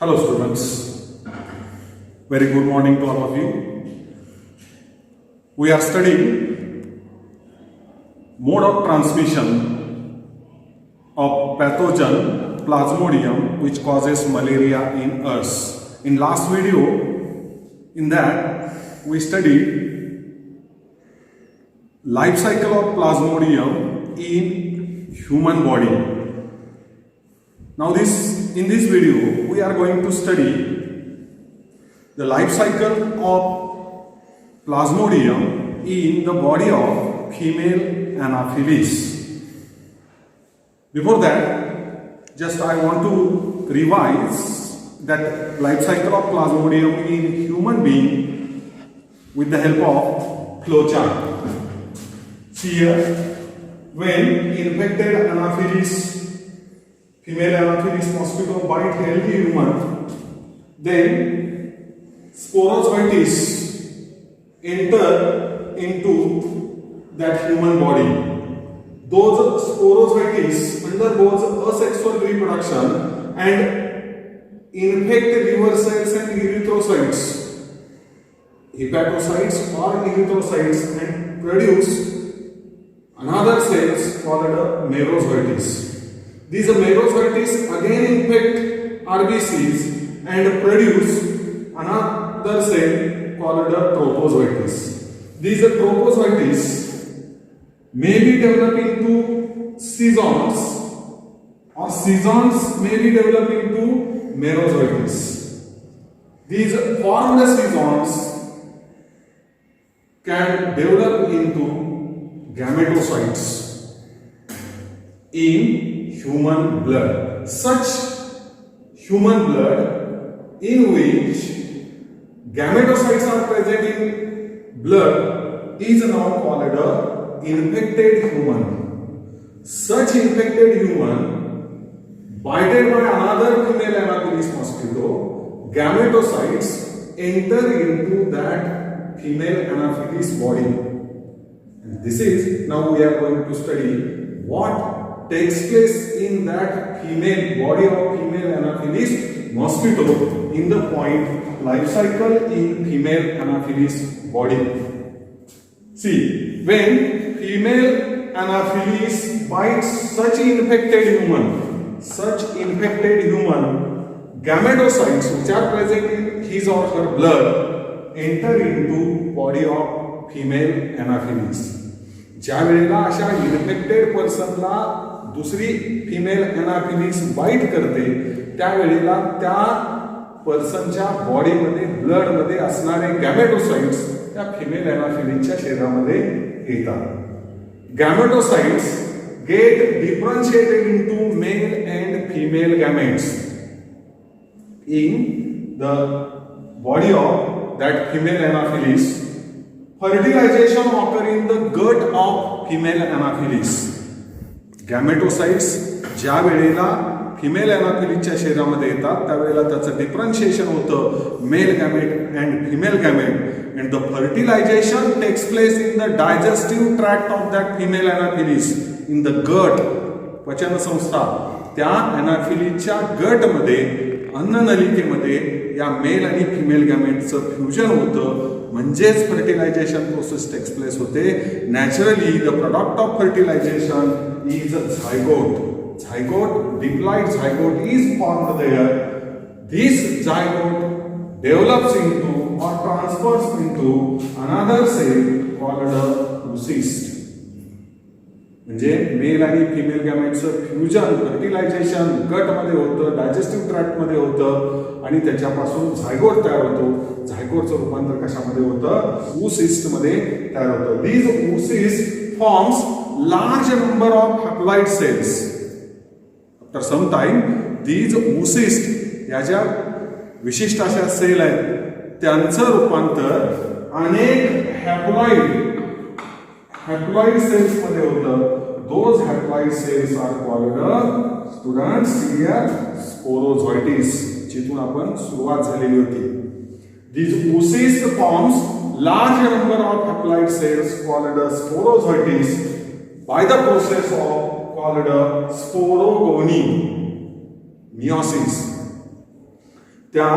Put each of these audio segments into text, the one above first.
Hello students, very good morning to all of you. We are studying mode of transmission of pathogen Plasmodium which causes malaria in us. In last video, in that we studied life cycle of Plasmodium in human body. Now in this video we are going to study the life cycle of Plasmodium in the body of female Anopheles. Before that, just I want to revise that life cycle of Plasmodium in human being with the help of flowchart. See here, when infected Anopheles, female Anopheles mosquito bite healthy human, then sporozoites enter into that human body. Those sporozoites undergoes asexual reproduction and infect liver cells and erythrocytes, hepatocytes or erythrocytes, and produce another cells called merozoites. These merozoites again infect RBCs and produce another cell called trophozoites. These trophozoites may be developed into seasons, or seasons may be developed into merozoites. These formed seasons can develop into gametocytes in human blood. Such human blood in which gametocytes are present in blood is now called a infected human. Such infected human bited by another female Anopheles mosquito, gametocytes enter into that female Anopheles body. And this is, now we are going to study what takes place in that female body of female Anopheles mosquito in the point life cycle in female Anopheles body. See, when female Anopheles bites such infected human, gametocytes which are present in his or her blood enter into body of female Anopheles. ज्या वेळेला अशा infected पर्सनला दुसरी female Anopheles bite करते त्यावेळेला त्या पर्सनच्या बॉडीमध्ये ब्लडमध्ये असणारे गॅमेटोसाइट्स त्या फिमेल एनाफिलिसच्या शरीरामध्ये येतात. Gametocytes get differentiated into male and female gametes in the body of that female Anopheles. Fertilization occur in the gut of female Anopheles. Gametocytes ज्या वेळेला फिमेल एनाफिलिसच्या शरीरामध्ये येतात त्यावेळेला त्याचं डिफरन्शिएशन होतं male gamete and female gamete and the fertilisation takes place in the digestive tract of that female Anopheles in the gut. पचन संस्था त्या एनाफिलिसच्या गटमध्ये अन्ननलिकेमध्ये या मेल आणि फिमेल गॅमेटचं फ्युजन होतं, म्हणजेच फर्टिलायझेशन प्रोसेस टेक्स प्लेस होते. Naturally the product of fertilisation is zygote, diploid zygote is formed there. This zygote develops into or transfers into another cell called a oocyst. म्हणजे mail आणि female गॅमेटचं fusion fertilisation गटमध्ये होतं, digestive ट्रॅक्टमध्ये होतं आणि त्याच्यापासून zygote तयार होतो. झायगोटचं रूपांतर कशामध्ये होतं? oocyst-मध्ये तयार होतं. These oocyst forms large number of haploid cells. After some time, these oocyst या ज्या विशिष्ट अशा सेल आहेत त्यांचं रूपांतर अनेक हॅप्लॉइड सेल्स मध्ये होतं. Those haploid cells are called students here sporozoites, जिथून आपण सुरुवात झालेली होती. These oocyst forms large number of haploid cells called sporozoites by the process of called sporogony, meiosis. त्या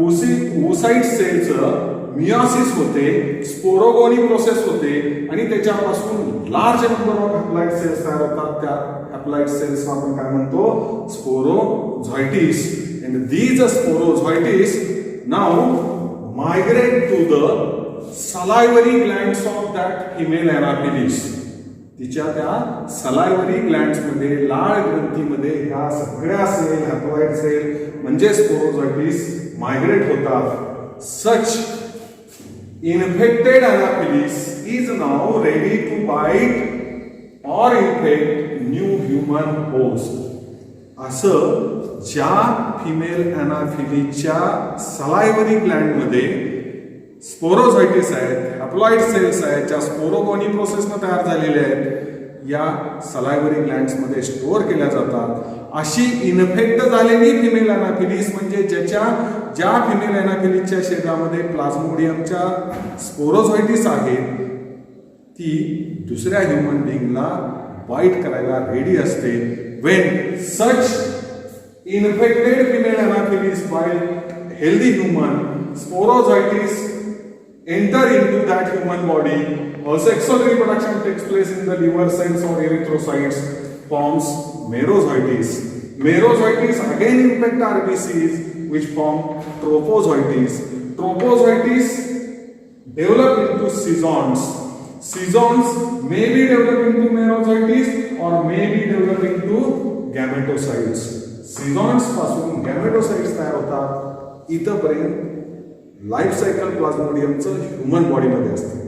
ओसाइट सेलचं मियोसिस होते, स्पोरोगोनी प्रोसेस होते आणि त्याच्यापासून large number of haploid cells तयार होतात. त्या हॅप्लॉइड सेल्स आपण काय म्हणतो, sporozoites. And these sporozoites now migrate to the salivary glands of that female Anopheles. तिच्या त्या सलायव्हरी ग्लँड्स मध्ये, लाळ ग्रंथीमध्ये ह्या सगळ्या सेल, हॅप्लॉइड सेल म्हणजे स्पोरोझॉइटिस मायग्रेट होतात. सच infected anaphylis is now ready to bite or infect new human host. असं ज्या फिमेल एनाफिलीच्या सलायव्हरी ग्लँड मध्ये स्पोरोझॉइटिस आहेत, हॅप्लॉइड सेल्स आहेत, ज्या स्पोरोगोनी प्रोसेसनं तयार झालेल्या आहेत, या सलायव्हरी ग्लँड्स मध्ये स्टोअर केल्या जातात. अशी इन्फेक्ट झालेली फिमेल एनाफिलीस म्हणजे ज्या फिमेल एनाफिलीसच्या शरीरामध्ये प्लाझ्मोडियमच्या स्पोरोझॉइटिस आहेत, ती दुसऱ्या ह्युमन बिंगला बाईट करायला रेडी असते. When such infected female Anopheles by healthy human, sporozoites enter into that human body, sexual reproduction takes place in the liver cells or erythrocytes, forms merozoites. Merozoites again infect RBCs which form trophozoites. Trophozoites develop into seasons. Seasons may be developed into merozoites or may be developed into gametocytes. Seasons पासून गॅमेटोसाइट्स तयार होतात. इथपर्यंत life cycle प्लाझ्मोडियमचं human बॉडीमध्ये असते.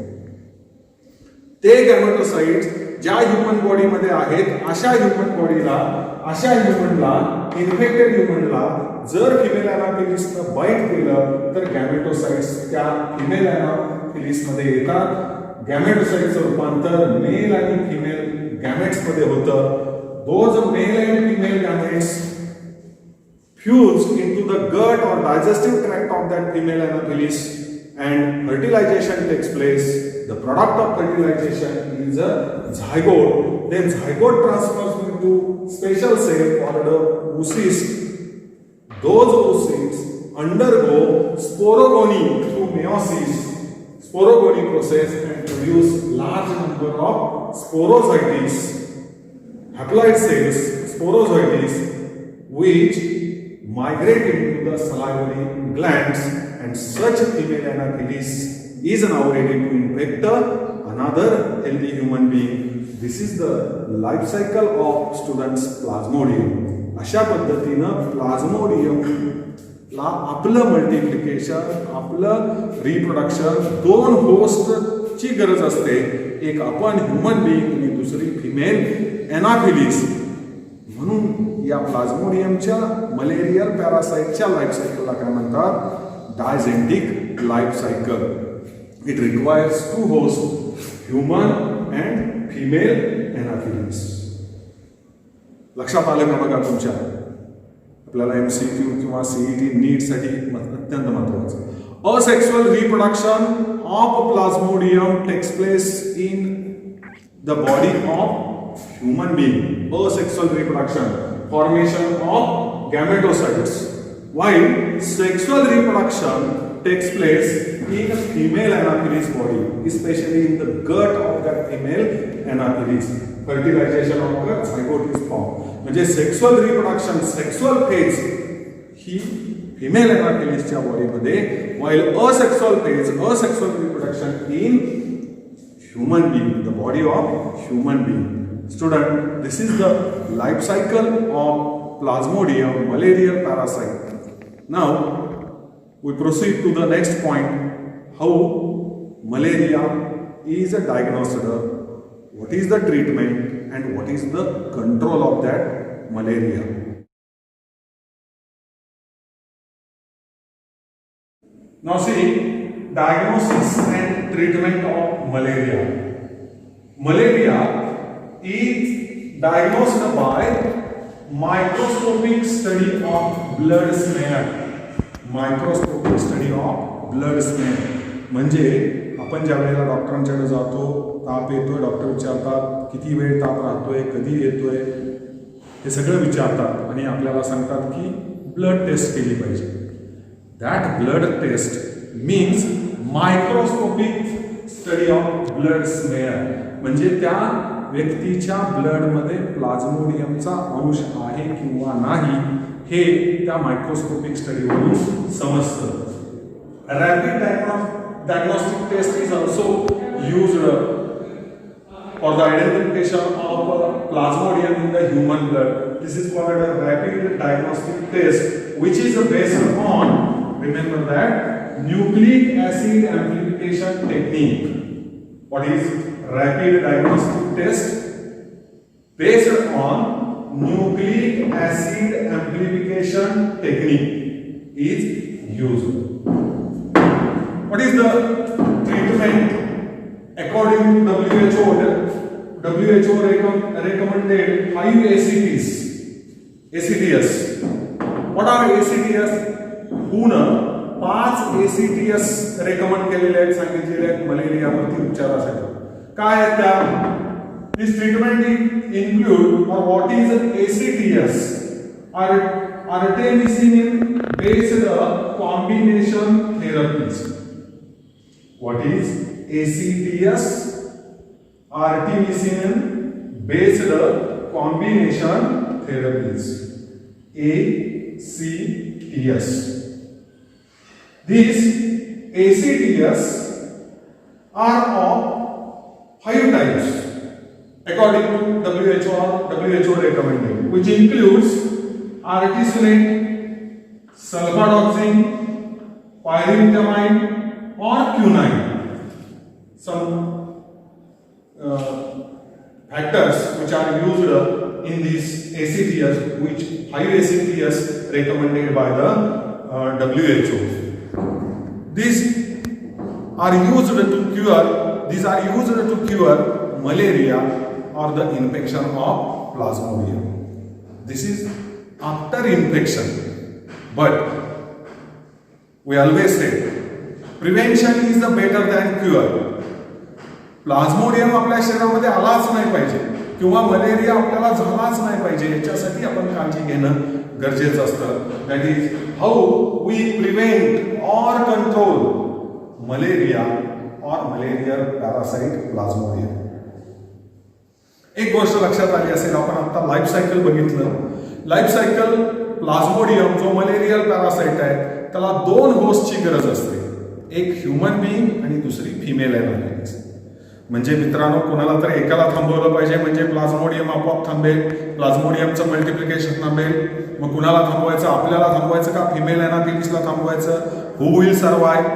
ते गॅमेटोसाइट्स ज्या human बॉडीमध्ये आहेत, अशा ह्युमनला इन्फेक्टेड ह्युमनला जर फिमेल एनाफिलीसनं बाईट केलं तर गॅमेटोसाइट्स त्या फिमेल एनाफिलीसमध्ये येतात. गॅमेटोसाइट्सचं रूपांतर मेल आणि फिमेल गॅमेट्समध्ये होतं. Those male and female gametes fuse into the gut or digestive tract of that female anaphylis and fertilization takes place. The product of fertilization is a zygote. Then zygote transfers into special cell called a oocyst. Those oocysts undergo sporogony through meiosis, sporogony process, and produce large number of sporozoites, haploid cells, sporozoites, which migrate into the salivary glands, and such female anaphylis is now ready to infect another healthy human being. This is the life cycle of students plasmodium. अशा पद्धतीनं plasmodium ला आपलं multiplication, आपलं reproduction, दोन होस्टची गरज असते. एक आपण human being आणि दुसरी फिमेल एनाफिलिस. म्हणून या प्लाझ्मोडियमच्या मलेरियल पॅरासाइटच्या लाईफ सायकलला काय म्हणतात, digenetic life cycle. It requires two host, human and female Anopheles. लक्षात आलं का बघा तुमच्या? आपल्याला MCQ किंवा CET नीटसाठी अत्यंत महत्वाचं. Asexual reproduction of Plasmodium takes place in the body of human being. Asexual reproduction, formation of gametocytes, while sexual reproduction takes place in a female anaphylis body, especially in the gut of that female anaphylis. Fertilization of the zygote is formed. म्हणजे sexual reproduction, sexual phase ही female एनाफिलिसच्या बॉडीमध्ये, while asexual phase, asexual reproduction in human being, the body of human being. Student, this is the life cycle of Plasmodium malarial parasite. Now we proceed to the next point, how malaria is diagnosed, what is the treatment and what is the control of that malaria. Now see, diagnosis and treatment of malaria. Malaria is diagnosed by microscopic study of blood smear. Microscopic study of blood smear म्हणजे आपण ज्या वेळेला डॉक्टरांच्याकडे जातो, ताप येतोय, doctor विचारतात किती वेळ ताप राहतोय, कधी येतोय, हे सगळं विचारतात आणि आपल्याला सांगतात की ब्लड टेस्ट केली पाहिजे. That blood test means microscopic study of blood smear. म्हणजे त्या व्यक्तीच्या ब्लडमध्ये प्लाझ्मोडियमचा अंश आहे किंवा नाही हे त्या मायक्रोस्कोपिक स्टडीवरून समजतं. Rapid diagnostic test is also used for the identification of plasmodium in the human blood. This is called a rapid diagnostic test, which is based on, remember that, nucleic acid amplification technique. What is rapid diagnostic test? Based on nucleic acid amplification technique is used. What is the treatment? According to WHO recommended 5 ACTs. What are ACTs? पुन्हा 5 ACTs recommend केलेले आहेत, सांगितलेले आहेत मलेरियावरती उपचारासाठी. काय आहेत त्या? This treatment include, or what is ACTs? Artemisinin based combination therapies. What is ACTs? Artemisinin based combination therapies. ACTs. These ACTs are of 5 types according to WHO recommended, which includes artesunate, sulfadoxine, pyrimethamine, or quinine. Some factors which are used in these ACTs, which 5 ACTs recommended by the WHO. These are used to cure malaria or the infection of plasmodium. This is after infection, but we always say prevention is the better than cure. Plasmodium आपल्या शरीरामध्ये आलाच नाही पाहिजे किंवा malaria आपल्याला झालाच नाही पाहिजे, याच्यासाठी आपण काळजी घेणं गरजेचं असतं. That is how we prevent or control malaria or malarial parasite plasmodium. एक गोष्ट लक्षात आली असेल, आपण आता लाईफ सायकल बघितलं. लाईफ सायकल प्लाझ्मोडियम जो मलेरियल पॅरासाइट आहे त्याला 2 होस्टची गरज असते, एक ह्युमन बीइंग आणि दुसरी फिमेल एनालिटिक्स. म्हणजे मित्रांनो, कोणाला तरी एकाला थांबवलं पाहिजे म्हणजे प्लाझ्मोडियम आपोआप थांबेल, प्लाझ्मोडियमचं मल्टिप्लिकेशन थांबेल. मग कुणाला थांबवायचं? आपल्याला थांबवायचं का फिमेल एनालिटिक्सला थांबवायचं? Who will survive?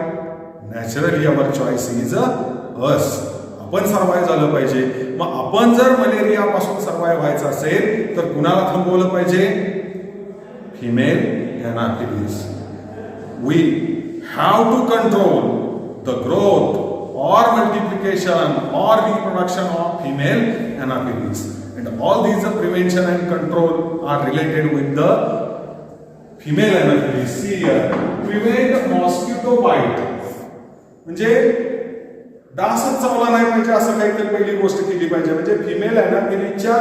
Naturally our choice is us. आपण सर्वाइव्ह झालं पाहिजे. मग आपण जर मलेरियापासून सर्वाइव्ह व्हायचं असेल तर कुणाला थांबवलं पाहिजे? Female analytics. We have to control the growth or multiplication or reproduction of female anaphylaxis, and all these prevention and control are related with the female anaphylaxis. See here, prevent mosquito bite. म्हणजे डासच चावला नाही पाहिजे असं काहीतरी पहिली गोष्ट केली पाहिजे. म्हणजे फिमेल अॅनाफिलीसच्या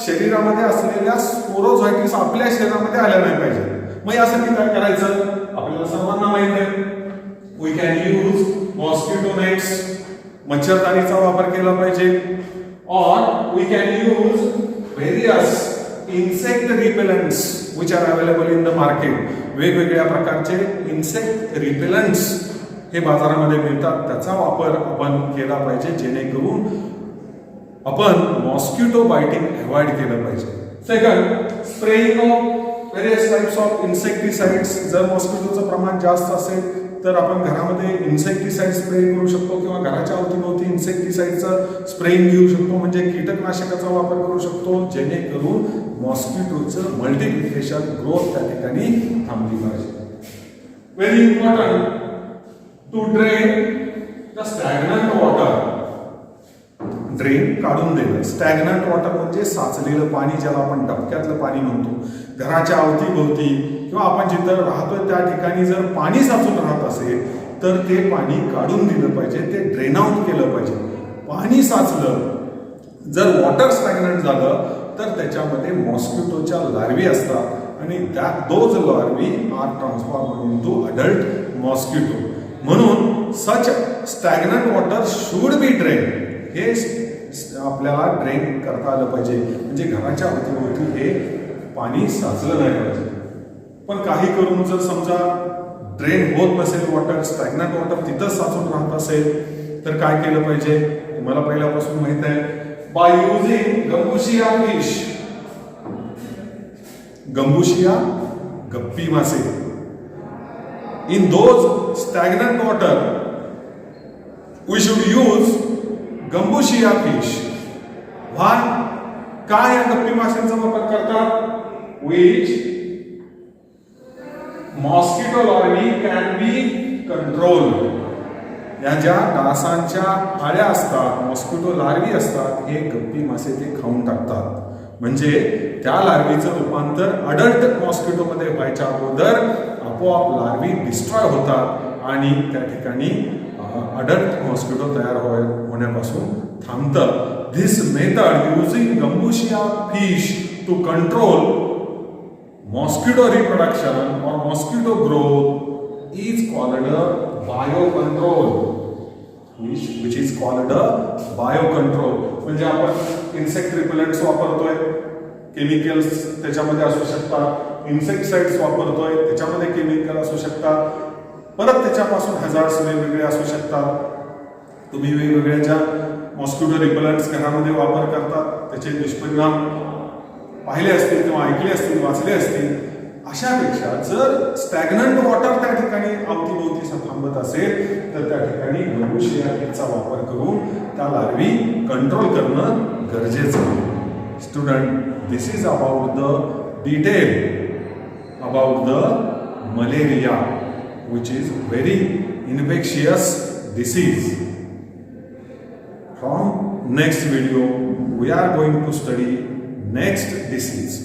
शरीरामध्ये असलेल्या स्पोरोझायटिस आपल्या शरीरामध्ये आल्या नाही पाहिजे. मग यासाठी काय करायचं? आपल्याला सर्वांना माहित आहे, we can use mosquito nets, मच्छरदाणीचा वापर केला पाहिजे. और we can use various insect repellents which are available in the market. वेगवेगळ्या प्रकारचे इन्सेक्ट रिपेलंट्स हे बाजारामध्ये मिळतात, त्याचा वापर आपण केला पाहिजे जेणेकरून आपण मॉस्किटो बायटिंग अवॉइड केलं पाहिजे. Second, spraying of various types of insecticides. जर मॉस्किटोचं प्रमाण जास्त असेल तर आपण घरामध्ये इन्सेक्टिसाइड स्प्रे करू शकतो किंवा घराच्या अवतीभोवती इन्सेक्टिसाइडचं स्प्रेइंग घेऊ शकतो, म्हणजे कीटकनाशकाचा वापर करू शकतो जेणेकरून मॉस्किटोचं मल्टिप्लिकेशन ग्रोथ त्या ठिकाणी थांबली पाहिजे. Very important to drain the stagnant water. Drain काढून देणं. स्टॅग्नंट वॉटर म्हणजे साचलेलं पाणी, ज्याला आपण डबक्यातलं पाणी म्हणतो. घराच्या अवतीभोवती किंवा आपण जिथं राहतोय त्या ठिकाणी जर पाणी साचून राहत असेल तर ते पाणी काढून दिलं पाहिजे, ते ड्रेन आउट केलं पाहिजे. पाणी साचलं, जर वॉटर स्टॅग्नंट झालं तर त्याच्यामध्ये मॉस्किटोच्या लार्वी असतात आणि those larvae are transform into adult mosquito. म्हणून such stagnant water should be drain. हे आपल्याला ड्रेन करता आलं पाहिजे, म्हणजे घराच्या अवतीभोवती हे पाणी साचलं नाही पाहिजे. पण काही करून जर समजा ड्रेन होत नसेल वॉटर, स्टॅग्नंट वॉटर तिथंच साचून राहत असेल तर काय केलं पाहिजे? तुम्हाला पहिल्यापासून माहित आहे, by using gambusia fish. Gambusia guppy मासे. In those stagnant water we should use gambusia fish. Why? काय या गप्पी माशांचा वापर करतात? Which mosquito larvae can be control. या ज्या डासांच्या आळ्या असतात, मॉस्किटो लार्वी असतात, हे गप्पी मासे ते खाऊन टाकतात. म्हणजे त्या लार्वीचं रूपांतर अडल्ट मॉस्किटोमध्ये व्हायच्या अगोदर आपोआप लार्वी डिस्ट्रॉय होतात आणि त्या ठिकाणी अडल्ट मॉस्किटो तयार होण्यापासून थांबतं. This method using gambusia fish to control mosquito reproduction और mosquito growth is called biocontrol. which is called biocontrol. म्हणजे आपण इन्सेक्ट रिपेलंट्स वापरतोय, केमिकल्स त्याच्यामध्ये असू शकतात, इन्सेक्टिसाइड्स वापरतोय त्याच्यामध्ये केमिकल असू शकतात, परत त्याच्यापासून हॅझार्ड्स वेगवेगळे असू शकतात. तुम्ही वेगवेगळ्या ज्या मॉस्किटो रिपेलंट्स घरामध्ये वापर करतात त्याचे दुष्परिणाम पाहिले असतील किंवा ऐकले असतील, वाचले असतील. अशापेक्षा जर स्टॅग्नंट वॉटर त्या ठिकाणी अवतीभोवती थांबत असेल तर त्या ठिकाणी गंबुशिया फिशचा वापर करून त्या लार्वी कंट्रोल करणं गरजेचं आहे. Student, this is about the detail about the malaria, which is very infectious disease. From next video we are going to study next disease.